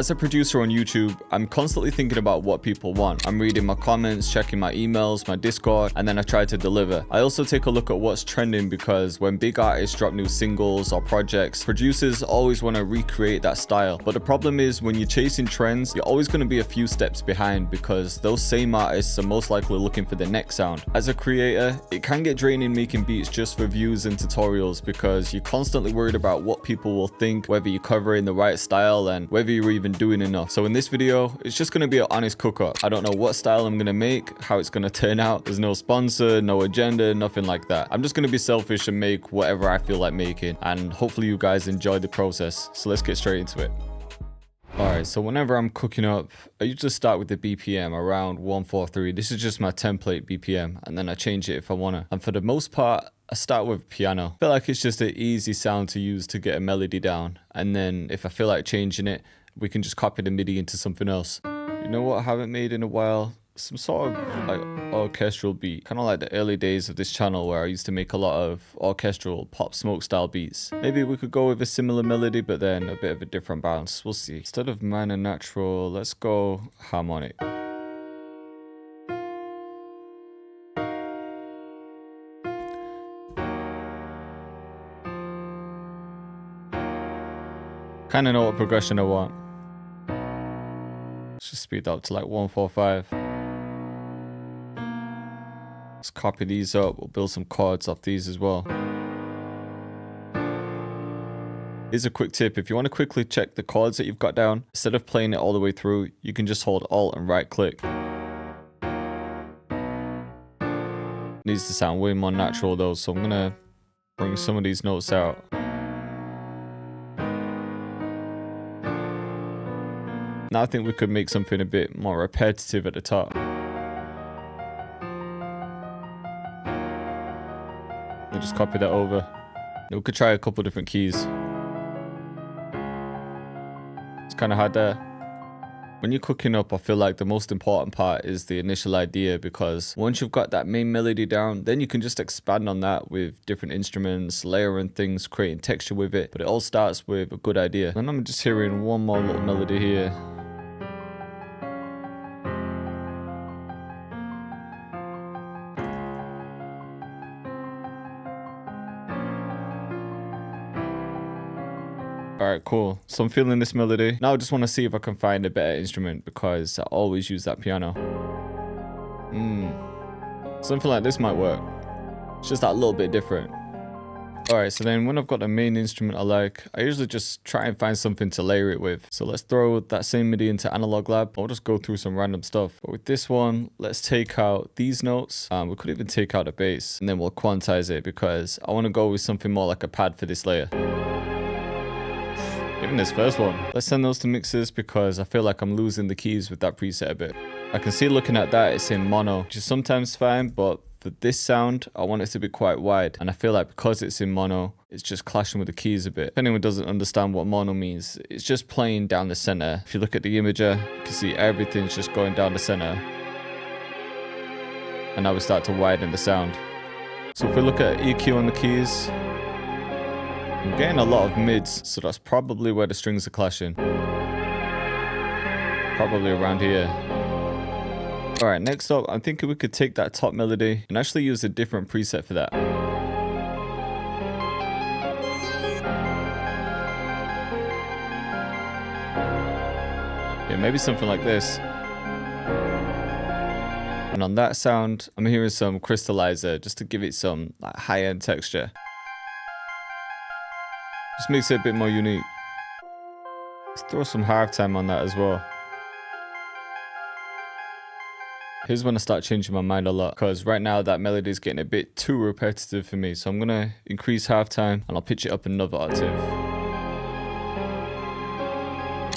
As a producer on YouTube, I'm constantly thinking about what people want. I'm reading my comments, checking my emails, my Discord, and then I try to deliver. I also take a look at what's trending because when big artists drop new singles or projects, producers always want to recreate that style. But the problem is when you're chasing trends, you're always going to be a few steps behind because those same artists are most likely looking for the next sound. As a creator, it can get draining making beats just for views and tutorials because you're constantly worried about what people will think, whether you're covering the right style and whether you're even doing enough. So in this video, it's just going to be an honest cook-up. I don't know what style I'm going to make, how it's going to turn out. There's no sponsor, no agenda, nothing like that. I'm just going to be selfish and make whatever I feel like making, and hopefully you guys enjoy the process. So let's get straight into it. Alright, so whenever I'm cooking up, I usually start with the BPM around 143. This is just my template BPM, and then I change it if I wanna. And for the most part, I start with piano. I feel like it's just an easy sound to use to get a melody down. And then if I feel like changing it, we can just copy the MIDI into something else. You know what I haven't made in a while? Some sort of like orchestral beat, kind of like the early days of this channel where I used to make a lot of orchestral Pop Smoke style beats. Maybe we could go with a similar melody but then a bit of a different bounce. We'll see. Instead of minor natural, let's go harmonic. Kind of know what progression I want. Let's just speed that up to like 145. Let's copy these up. We'll build some chords off these as well. Here's a quick tip. If you want to quickly check the chords that you've got down, instead of playing it all the way through, you can just hold Alt and right click. Needs to sound way more natural though, so I'm going to bring some of these notes out. Now I think we could make something a bit more repetitive at the top. We'll just copy that over. We could try a couple different keys. It's kind of hard there. When you're cooking up, I feel like the most important part is the initial idea, because once you've got that main melody down, then you can just expand on that with different instruments, layering things, creating texture with it. But it all starts with a good idea. And I'm just hearing one more little melody here. Alright, cool. So I'm feeling this melody. Now I just want to see if I can find a better instrument because I always use that piano. Something like this might work. It's just that little bit different. Alright, so then when I've got the main instrument I like, I usually just try and find something to layer it with. So let's throw that same MIDI into Analog Lab. I'll just go through some random stuff. But with this one, let's take out these notes. We could even take out the bass and then we'll quantize it because I want to go with something more like a pad for this layer. Even this first one. Let's send those to mixers because I feel like I'm losing the keys with that preset a bit. I can see looking at that, it's in mono, which is sometimes fine, but for this sound, I want it to be quite wide. And I feel like because it's in mono, it's just clashing with the keys a bit. If anyone doesn't understand what mono means, it's just playing down the center. If you look at the imager, you can see everything's just going down the center. And now we start to widen the sound. So if we look at EQ on the keys, I'm getting a lot of mids, so that's probably where the strings are clashing. Probably around here. Alright, next up, I'm thinking we could take that top melody and actually use a different preset for that. Yeah, maybe something like this. And on that sound, I'm hearing some crystallizer just to give it some like, high-end texture. Just makes it a bit more unique. Let's throw some halftime on that as well. Here's when I start changing my mind a lot, because right now that melody is getting a bit too repetitive for me. So I'm going to increase halftime and I'll pitch it up another octave.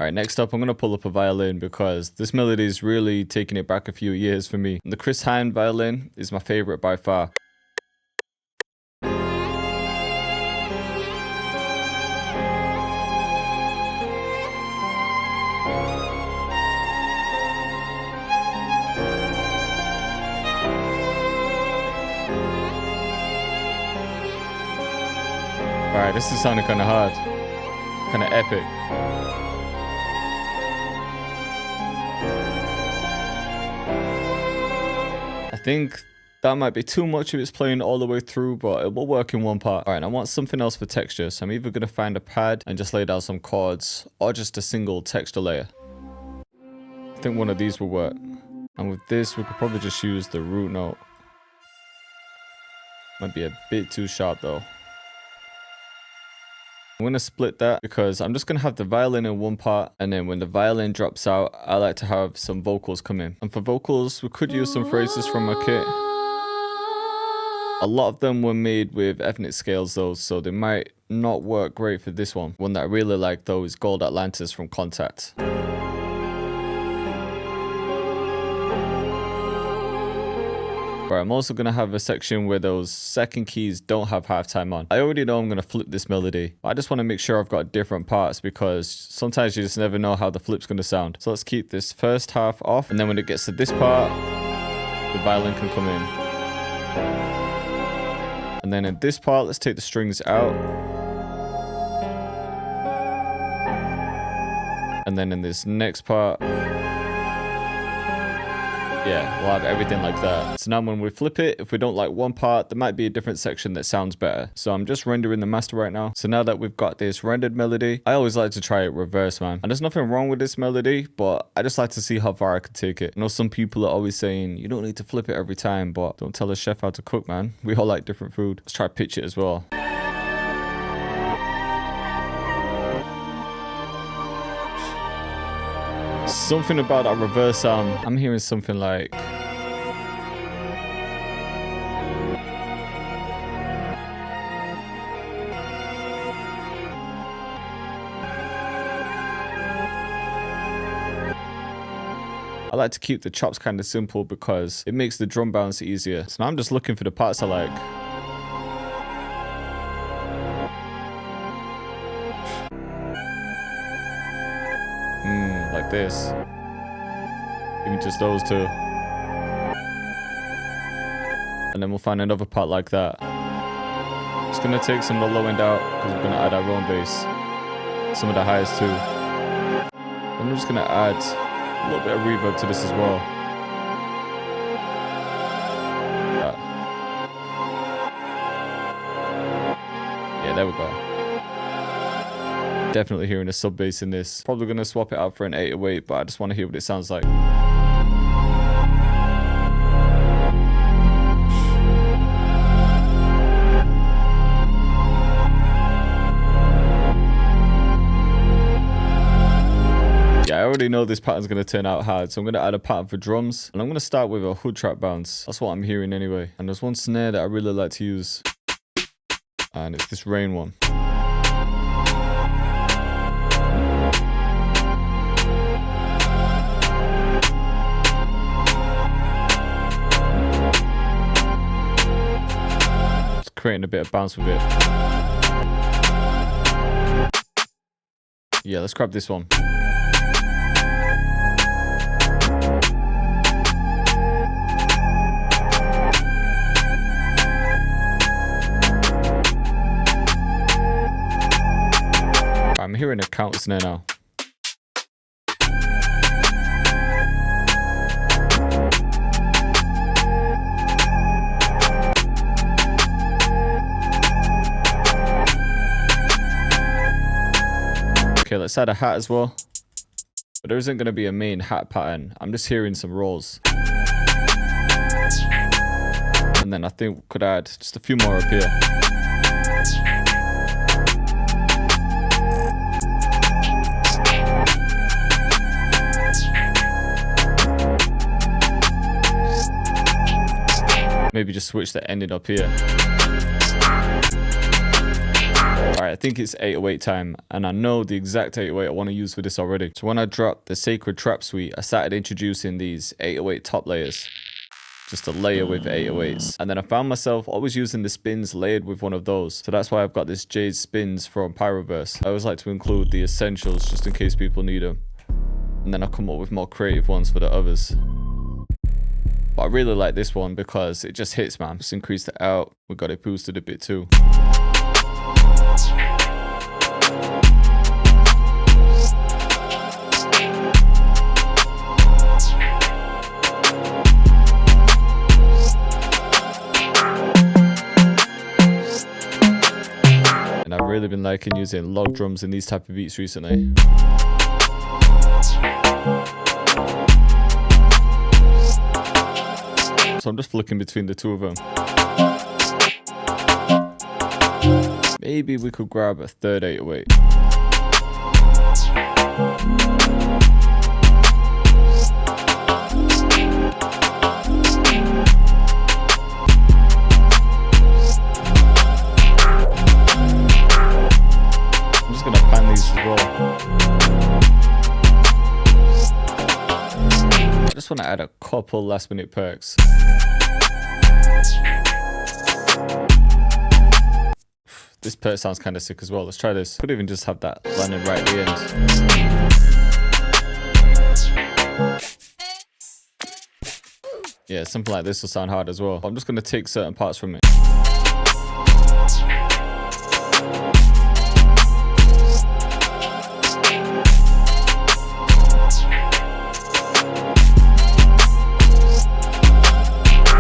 Alright, next up I'm going to pull up a violin because this melody is really taking it back a few years for me. And the Chris Hine violin is my favorite by far. Alright, this is sounding kind of hard. Kind of epic. I think that might be too much if it's playing all the way through, but it will work in one part. All right, I want something else for texture. So I'm either going to find a pad and just lay down some chords or just a single texture layer. I think one of these will work. And with this, we could probably just use the root note. Might be a bit too sharp though. I'm going to split that because I'm just going to have the violin in one part, and then when the violin drops out, I like to have some vocals come in. And for vocals, we could use some phrases from my kit. A lot of them were made with ethnic scales though, so they might not work great for this one. One that I really like though is Gold Atlantis from Contact. But I'm also going to have a section where those second keys don't have halftime on. I already know I'm going to flip this melody. I just want to make sure I've got different parts because sometimes you just never know how the flip's going to sound. So let's keep this first half off, and then when it gets to this part, the violin can come in. And then in this part, let's take the strings out. And then in this next part, yeah, we'll have everything like that. So now when we flip it, if we don't like one part, there might be a different section that sounds better. So I'm just rendering the master right now. So now that we've got this rendered melody, I always like to try it reverse, man. And there's nothing wrong with this melody, but I just like to see how far I can take it. I know some people are always saying, you don't need to flip it every time, but don't tell a chef how to cook, man. We all like different food. Let's try pitch it as well. Something about that reverse sound. I'm hearing something like... I like to keep the chops kind of simple because it makes the drum bounce easier. So now I'm just looking for the parts I like. Like this. Even just those two. And then we'll find another part like that. Just gonna take some of the low end out because we're gonna add our own bass. Some of the highs too. And I'm just gonna add a little bit of reverb to this as well. Yeah, there we go. Definitely hearing a sub bass in this. Probably gonna swap it out for an 808, but I just want to hear what it sounds like. Yeah, I already know this pattern's gonna turn out hard, so I'm gonna add a pattern for drums, and I'm gonna start with a hood trap bounce. That's what I'm hearing anyway. And there's one snare that I really like to use, and it's this rain one. Creating a bit of bounce with it. Yeah, let's grab this one. I'm hearing a counter snare now. Okay, let's add a hat as well. But there isn't going to be a main hat pattern. I'm just hearing some rolls. And then I think we could add just a few more up here. Maybe just switch the ending up here. Alright, I think it's 808 time, and I know the exact 808 I want to use for this already. So when I dropped the Sacred Trap Suite, I started introducing these 808 top layers. Just a layer with 808s. And then I found myself always using the spins layered with one of those. So that's why I've got this Jade spins from Pyroverse. I always like to include the essentials just in case people need them. And then I come up with more creative ones for the others. But I really like this one because it just hits, man. Just increased it out. We got it boosted a bit too. been liking using log drums in these type of beats recently. So I'm just flicking between the two of them. Maybe we could grab a third 808. I'm just gonna pan these as well. I just want to add a couple last minute perks. This perk sounds kind of sick as well. Let's try this. Could even just have that landing right at the end. Yeah, something like this will sound hard as well. I'm just going to take certain parts from it.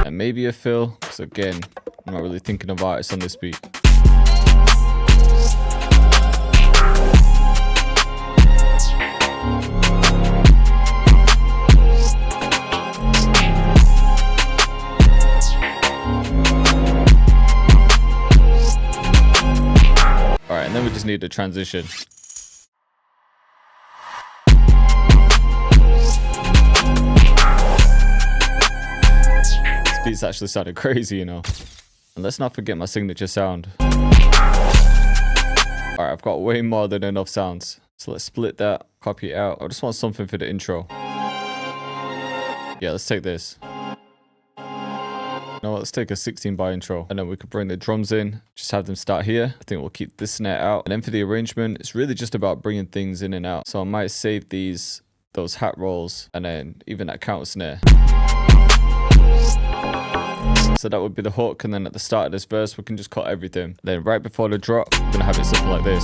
And maybe a fill, because again, I'm not really thinking of artists on this beat. And then we just need a transition. This beat's actually sounded crazy, you know. And let's not forget my signature sound. Alright, I've got way more than enough sounds. So let's split that, copy it out. I just want something for the intro. Yeah, let's take this. No, let's take a 16 bar intro, and then we could bring the drums in, just have them start here. I think we'll keep this snare out. And then for the arrangement, it's really just about bringing things in and out. So I might save those hat rolls, and then even that counter snare. So that would be the hook, and then at the start of this verse, we can just cut everything. Then right before the drop, we're gonna have it something like this.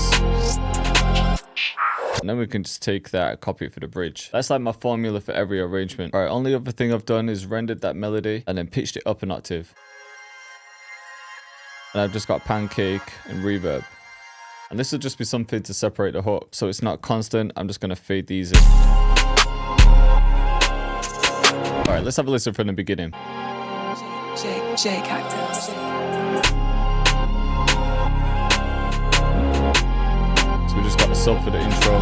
And then we can just take that and copy it for the bridge. That's like my formula for every arrangement. Alright, only other thing I've done is rendered that melody and then pitched it up an octave. And I've just got pancake and reverb. And this will just be something to separate the hook. So it's not constant, I'm just going to fade these in. Alright, let's have a listen from the beginning. Cactus. We just got the sub for the intro.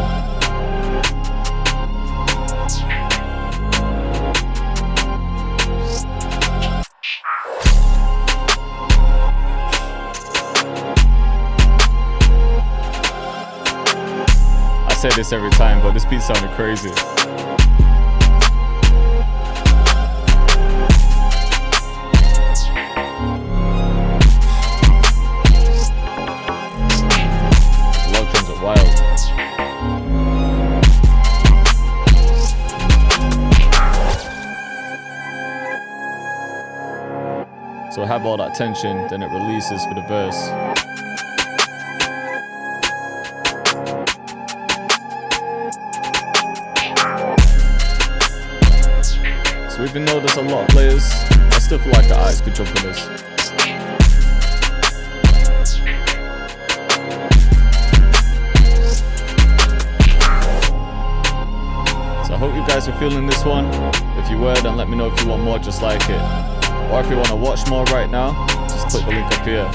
I say this every time, but this beat sounded crazy. So I have all that tension, then it releases for the verse. So even though there's a lot of layers, I still feel like the eyes could jump in this. So I hope you guys are feeling this one. If you were, then let me know if you want more just like it. Or if you want to watch more right now, just click the link up here.